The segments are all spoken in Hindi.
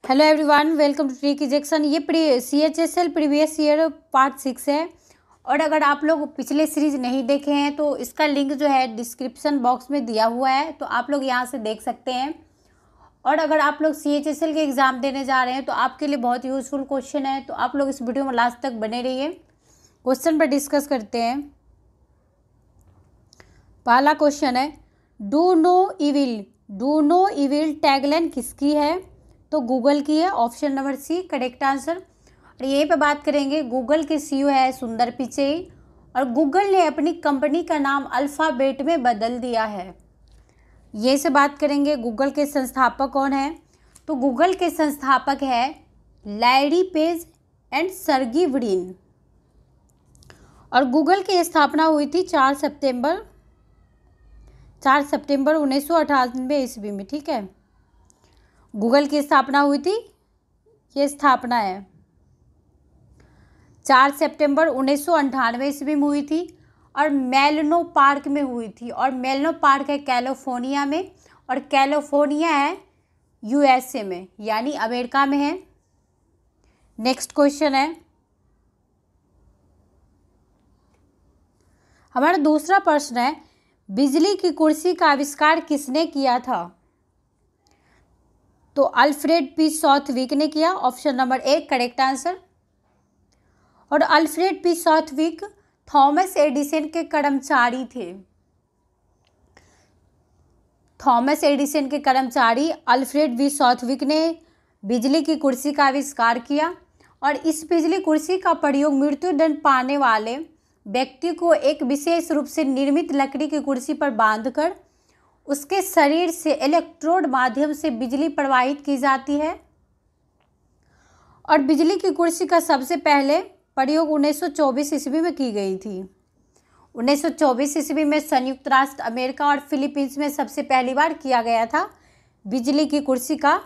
Hello everyone, welcome to trick ejection. ये CHSL प्रीवियस ईयर पार्ट 6 है। और अगर आप लोग पिछले सीरीज नहीं देखे हैं तो इसका लिंक जो है डिस्क्रिप्शन बॉक्स में दिया हुआ है, तो आप लोग यहाँ से देख सकते हैं। और अगर आप लोग CHSL के एग्ज़ाम देने जा रहे हैं तो आपके लिए बहुत यूज़फुल क्वेश्चन है, तो आप लोग इस वीडियो में लास्ट तक बने रहिए। क्वेश्चन पर डिस्कस करते हैं। पहला क्वेश्चन है, डू नो इविल टैगलाइन किसकी है? तो गूगल की है। Option number C correct answer. और यहीं पे बात करेंगे, गूगल के CEO है सुंदर पिचई, और गूगल ने अपनी कंपनी का नाम अल्फ़ाबेट में बदल दिया है। ये से बात करेंगे, गूगल के संस्थापक कौन है? तो गूगल के संस्थापक है लैरी पेज एंड सर्गी ब्रिन। और गूगल की स्थापना हुई थी 4 सितंबर 1998 ईस्वी में। ठीक है, गूगल की स्थापना हुई थी, ये स्थापना है 4 सितंबर 1998 ईस्वी में हुई थी, और मेलनो पार्क में हुई थी। और मेलनो पार्क है कैलिफोर्निया में, और कैलिफोर्निया है USA में, यानी अमेरिका में है। नेक्स्ट क्वेश्चन है हमारा दूसरा प्रश्न है, बिजली की कुर्सी का आविष्कार किसने किया था? तो अल्फ्रेड पी सॉथविक ने किया। Option number A correct answer. और अल्फ्रेड पी सॉथविक थॉमस एडिसन के कर्मचारी थे। थॉमस एडिसन के कर्मचारी अल्फ्रेड पी सॉथविक ने बिजली की कुर्सी का आविष्कार किया, और इस बिजली कुर्सी का प्रयोग मृत्युदंड पाने वाले व्यक्ति को एक विशेष रूप से निर्मित लकड़ी की कुर्सी पर बांधकर उसके शरीर से इलेक्ट्रोड माध्यम से बिजली प्रवाहित की जाती है। और बिजली की कुर्सी का सबसे पहले प्रयोग 1924 ईस्वी में की गई थी। 1924 ईस्वी में संयुक्त राष्ट्र अमेरिका और फिलीपींस में सबसे पहली बार किया गया था बिजली की कुर्सी का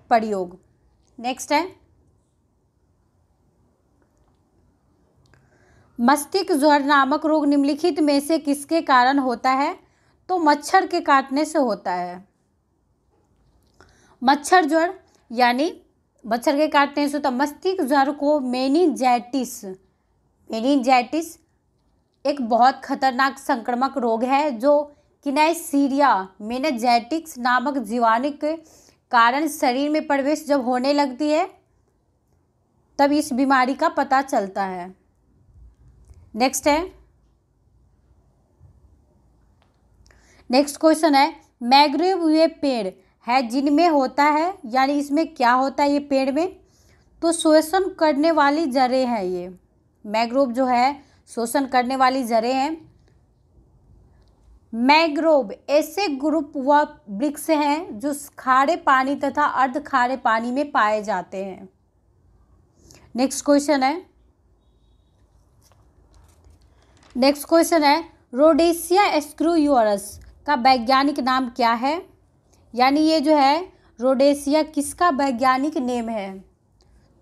प्रयोग। नेक्स्ट है, मस्तिष्क ज्वर नामक रोग निम्नलिखित में से किसके कारण होता है? तो मच्छर के काटने से होता है। मच्छर ज्वर यानी मच्छर के काटने से होता। मस्तिष्क ज्वर को मेनिंजाइटिस एक बहुत खतरनाक संक्रामक रोग है जो किनाइसीरिया मेनिंजाइटिस नामक जीवाणु के कारण शरीर में प्रवेश जब होने लगती है तब इस बीमारी का पता चलता है। नेक्स्ट क्वेश्चन है, मैंग्रोव वे पेड़ है जिनमें होता है, यानी इसमें क्या होता है ये पेड़ में? तो शोषण करने वाली जड़ें हैं। ये मैंग्रोव जो है शोषण करने वाली जड़ें हैं। मैंग्रोव ऐसे ग्रुप व वृक्ष हैं जो खारे पानी तथा अर्ध खारे पानी में पाए जाते हैं। नेक्स्ट क्वेश्चन है, रोडेसिया स्क्रूयूरस का वैज्ञानिक नाम क्या है? यानी ये जो है रोडेसिया किसका वैज्ञानिक नेम है?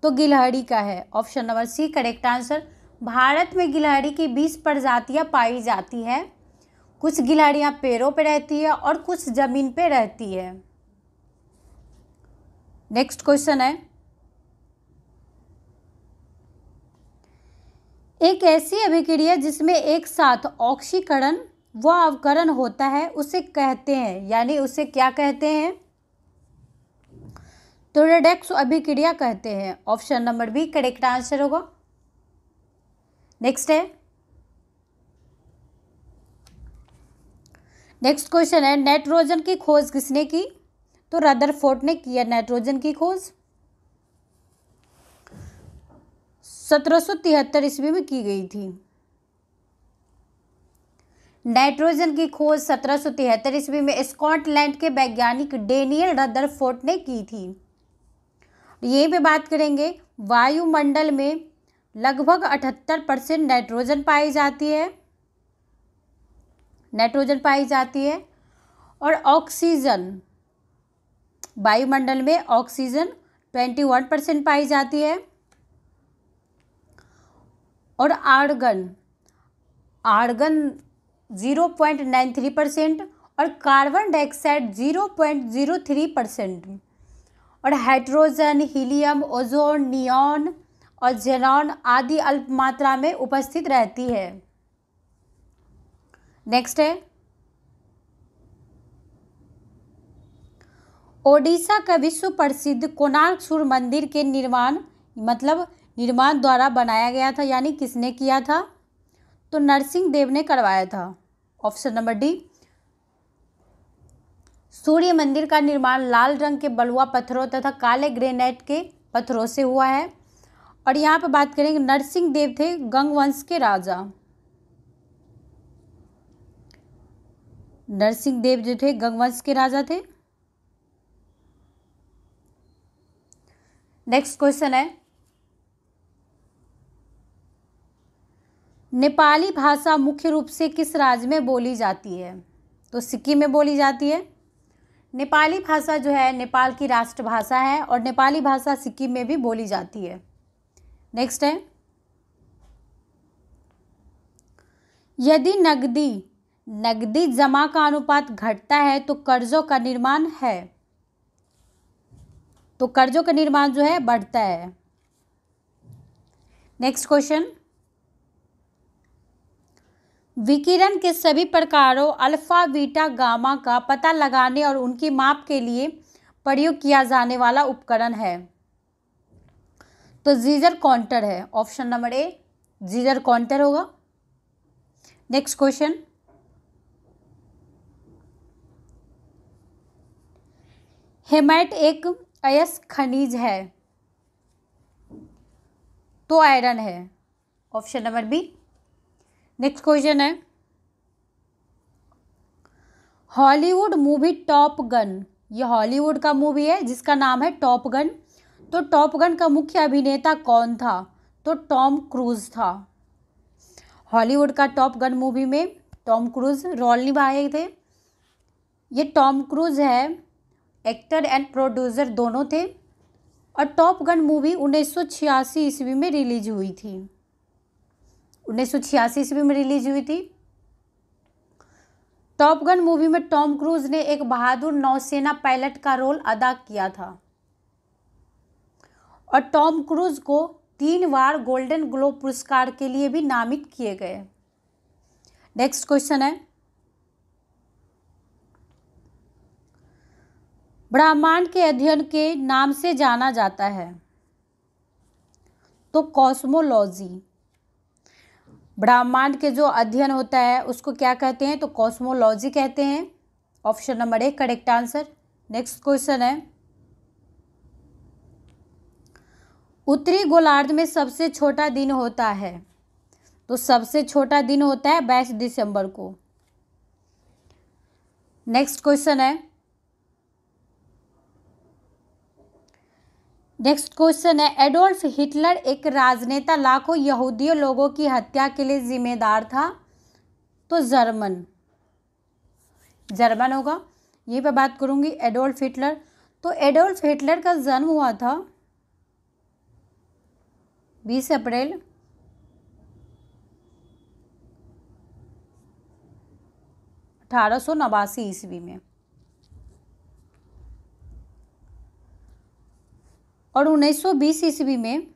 तो गिलहरी का है। Option number C correct answer. Bharat में गिलहरी की 20 प्रजातियां पाई जाती हैं। कुछ गिलहरियां पेड़ों पे रहती है और कुछ जमीन पे रहती है। नेक्स्ट क्वेश्चन है, एक ऐसी अभिक्रिया जिसमें एक साथ ऑक्सीकरण व अवकरण होता है उसे कहते हैं, यानी उसे क्या कहते हैं? तो रेडॉक्स अभिक्रिया कहते हैं। Option number B correct answer होगा। नेक्स्ट क्वेश्चन है, नाइट्रोजन की खोज किसने की? तो रदरफोर्ड ने किया नाइट्रोजन की खोज। 1773 ईस्वी में की गई थी। नाइट्रोजन की खोज 1773 ईस्वी में स्कॉटलैंड के वैज्ञानिक डेनियल रदरफोर्ड ने की थी। यहीं पे बात करेंगे, वायुमंडल में लगभग 78% नाइट्रोजन पाई जाती है। और ऑक्सीजन, वायुमंडल में ऑक्सीजन 21% पाई जाती है। और आर्गन 0.93% और कार्बन डाइऑक्साइड 0.03%। और हाइड्रोजन, हीलियम, ओजोन, नियॉन और जेनॉन आदि अल्प मात्रा में उपस्थित रहती है। नेक्स्ट है, ओडिशा का विश्व प्रसिद्ध कोणार्क सूर्य मंदिर के निर्माण द्वारा बनाया गया था, यानी किसने किया था? तो नरसिंह देव ने करवाया था। Option number D. सूर्य मंदिर का निर्माण लाल रंग के बलुआ पत्थरों तथा काले ग्रेनाइट के पत्थरों से हुआ है। और यहाँ पे बात करेंगे, नरसिंह देव थे गंग वंश के राजा। नरसिंह देव जो थे गंग वंश के राजा थे। नेक्स्ट क्वेश्चन है, नेपाली भाषा मुख्य रूप से किस राज्य में बोली जाती है? तो सिक्किम में बोली जाती है। नेपाली भाषा जो है नेपाल की राष्ट्रभाषा है और नेपाली भाषा सिक्किम में भी बोली जाती है। नेक्स्ट है, यदि नगदी जमा का अनुपात घटता है तो कर्जों का निर्माण है, तो कर्जों का निर्माण जो है बढ़ता है। नेक्स्ट क्वेश्चन, विकिरण के सभी प्रकारों अल्फा, बीटा, गामा का पता लगाने और उनकी माप के लिए प्रयोग किया जाने वाला उपकरण है? तो जीजर काउंटर है। Option number A Geiger counter होगा। नेक्स्ट क्वेश्चन, हेमैट एक अयस्क खनिज है, तो आयरन है। Option number B. Next question है, हॉलीवुड मूवी टॉप गन, ये हॉलीवुड का मूवी है जिसका नाम है टॉप गन। तो टॉप गन का मुख्य अभिनेता कौन था? तो टॉम क्रूज था। हॉलीवुड का टॉप गन मूवी में टॉम क्रूज रोल निभाए थे। ये टॉम क्रूज है, एक्टर एंड प्रोड्यूसर दोनों थे। और टॉप गन मूवी 1986 ईस्वी में रिलीज हुई थी। 1986 ईस्वी में रिलीज हुई थी। टॉप गन मूवी में टॉम क्रूज ने एक बहादुर नौसेना पायलट का रोल अदा किया था। और टॉम क्रूज को 3 बार गोल्डन ग्लोब पुरस्कार के लिए भी नामित किए गए। नेक्स्ट क्वेश्चन है, ब्रह्मांड के अध्ययन के नाम से जाना जाता है? तो कॉस्मोलॉजी। ब्रह्मांड के जो अध्ययन होता है उसको क्या कहते हैं? तो कॉस्मोलॉजी कहते हैं। Option number A correct answer. Next question है, उत्तरी गोलार्ध में सबसे छोटा दिन होता है? तो सबसे छोटा दिन होता है 22 दिसंबर को। नेक्स्ट क्वेश्चन है, एडोल्फ हिटलर एक राजनेता लाखों यहूदियों लोगों की हत्या के लिए जिम्मेदार था? तो जर्मन होगा। यहीं पे बात करूंगी एडोल्फ हिटलर। तो एडोल्फ हिटलर का जन्म हुआ था 20 अप्रैल 1889 ईस्वी में। और 1920 ईस्वी में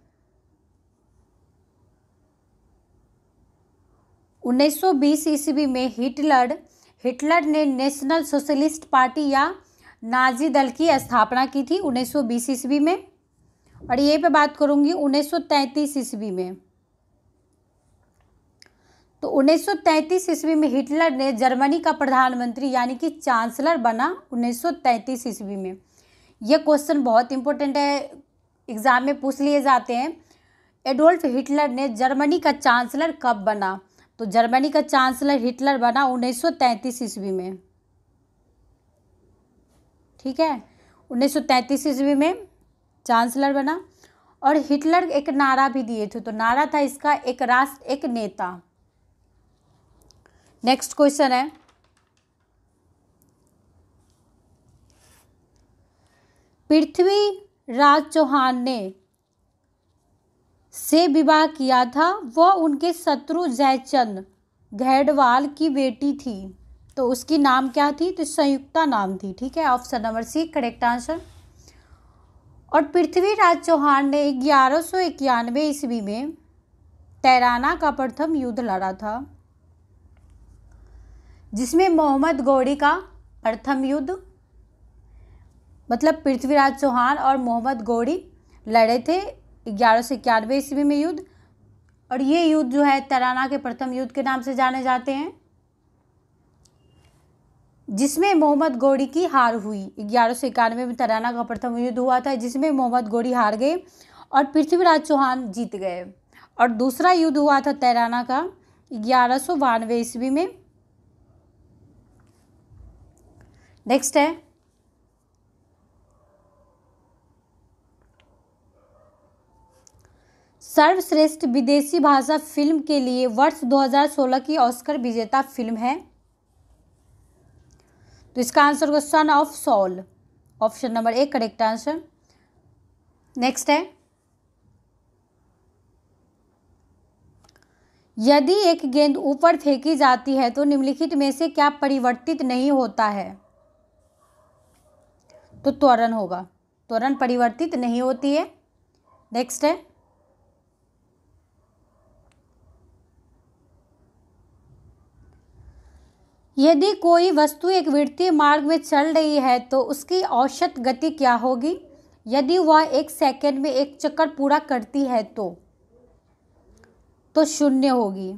1920 ईस्वी में हिटलर ने नेशनल सोशलिस्ट पार्टी या नाजी दल की स्थापना की थी 1920 ईस्वी में। और ये पे बात करूंगी 1933 ईस्वी में। तो 1933 ईस्वी में हिटलर ने जर्मनी का प्रधानमंत्री यानी कि चांसलर बना 1933 ईस्वी में। यह क्वेश्चन बहुत इंपॉर्टेंट है, एग्जाम में पूछ लिए जाते हैं। एडोल्फ हिटलर ने जर्मनी का चांसलर कब बना? तो जर्मनी का चांसलर हिटलर बना 1933 ईस्वी में। ठीक है, 1933 ईस्वी में चांसलर बना। और हिटलर एक नारा भी दिए थे, तो नारा था इसका एक राष्ट्र एक नेता। नेक्स्ट क्वेश्चन है, पृथ्वीराज चौहान ने से विवाह किया था, वह उनके शत्रु जयचंद घेड़वाल की बेटी थी। तो उसकी नाम क्या थी? तो संयुक्ता नाम थी। ठीक है, option number C correct answer. और पृथ्वीराज चौहान ने 1191 ईस्वी में तैराना का प्रथम युद्ध लड़ा था, जिसमें मोहम्मद गौरी का प्रथम युद्ध, मतलब पृथ्वीराज चौहान और मोहम्मद गौरी लड़े थे 1191 ईस्वी में युद्ध, और ये युद्ध जो है तैराना के प्रथम युद्ध के नाम से जाने जाते हैं, जिसमें मोहम्मद गौरी की हार हुई। 1191 में तैराना का प्रथम युद्ध हुआ था, जिसमें मोहम्मद गौरी हार गए और पृथ्वीराज चौहान जीत गए। और दूसरा युद्ध हुआ था तैराना का 1192 ईस्वी में। नेक्स्ट है, सर्वश्रेष्ठ विदेशी भाषा फिल्म के लिए वर्ष 2016 की ऑस्कर विजेता फिल्म है, तो इसका आंसर होगा Son of Saul, option number 1 correct answer. Next है, यदि एक गेंद ऊपर फेंकी जाती है तो निम्नलिखित में से क्या परिवर्तित नहीं होता है? तो त्वरण होगा, त्वरण परिवर्तित नहीं होती है। नेक्स्ट है, यदि कोई वस्तु एक वृत्तीय मार्ग में चल रही है तो उसकी औसत गति क्या होगी? यदि वह 1 सेकंड में एक चक्कर पूरा करती है तो 0 होगी,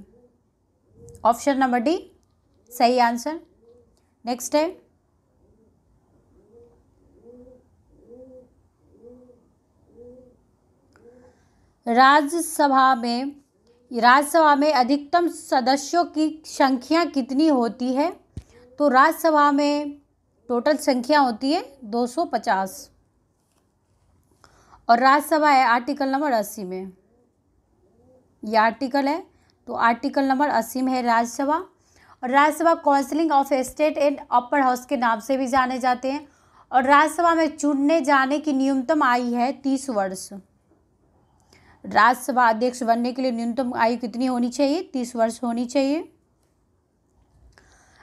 ऑप्शन नंबर डी सही आंसर। नेक्स्ट है, राज्यसभा में अधिकतम सदस्यों की संख्या कितनी होती है? तो राज्यसभा में टोटल संख्या होती है 250, और राज्यसभा है आर्टिकल नंबर 80 में, यह आर्टिकल है, तो आर्टिकल नंबर 80 में है राज्यसभा। और Rajya Sabha council of state and upper house के नाम से भी जाने जाते हैं। और राज्यसभा में चुनने जाने की न्यूनतम आयु है 30 वर्ष। राज्यसभा अध्यक्ष बनने के लिए न्यूनतम आयु कितनी होनी चाहिए? 30 वर्ष होनी चाहिए।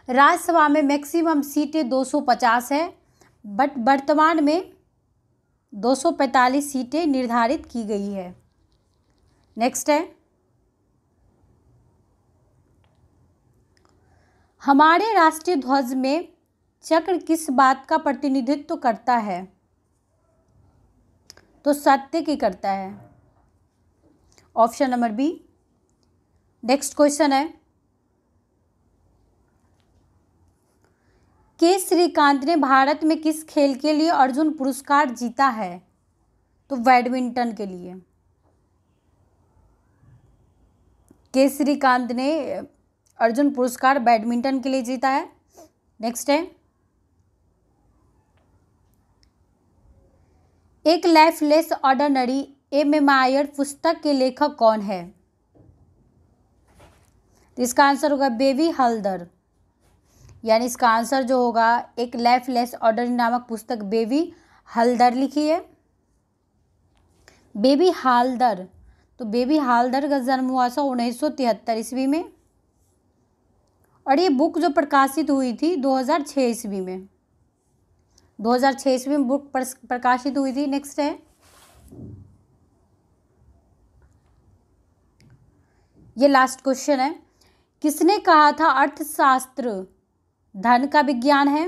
राज्यसभा में मैक्सिमम सीटें 250 है, बट वर्तमान में 245 सीटें निर्धारित की गई है। नेक्स्ट है, हमारे राष्ट्रीय ध्वज में चक्र किस बात का प्रतिनिधित्व करता है? तो सत्य की करता है, option number B. Next question है, के श्रीकांत ने भारत में किस खेल के लिए अर्जुन पुरस्कार जीता है? तो बैडमिंटन के लिए। के श्रीकांत ने अर्जुन पुरस्कार बैडमिंटन के लिए जीता है। नेक्स्ट है, एक लाइफ लेस ऑर्डिनरी एमेमायर पुस्तक के लेखक कौन है? तो इसका आंसर होगा बेबी हल्दर, यानी इसका आंसर जो होगा एक लाइफ लेस ऑर्डिनरी नामक पुस्तक बेबी हल्दर लिखी है। बेबी हाल्दर, तो बेबी हाल्दर का जन्म हुआ था 1973 ईस्वी में, और ये बुक जो प्रकाशित हुई थी 2006 ईस्वी में, 2006 ईस्वी में बुक प्रकाशित हुई थी। नेक्स्ट है, ये लास्ट क्वेश्चन है, किसने कहा था अर्थशास्त्र धन का विज्ञान है?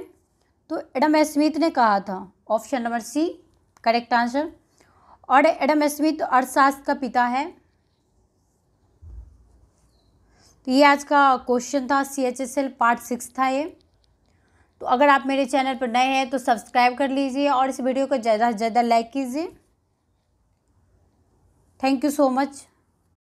तो एडम स्मिथ ने कहा था, option number C correct answer. और एडम स्मिथ अर्थशास्त्र का पिता है। तो ये आज का क्वेश्चन था, CHSL पार्ट 6 था ये। तो अगर आप मेरे चैनल पर नए हैं तो सब्सक्राइब कर लीजिए और इस वीडियो को ज़्यादा से ज़्यादा लाइक कीजिए। Thank you so much.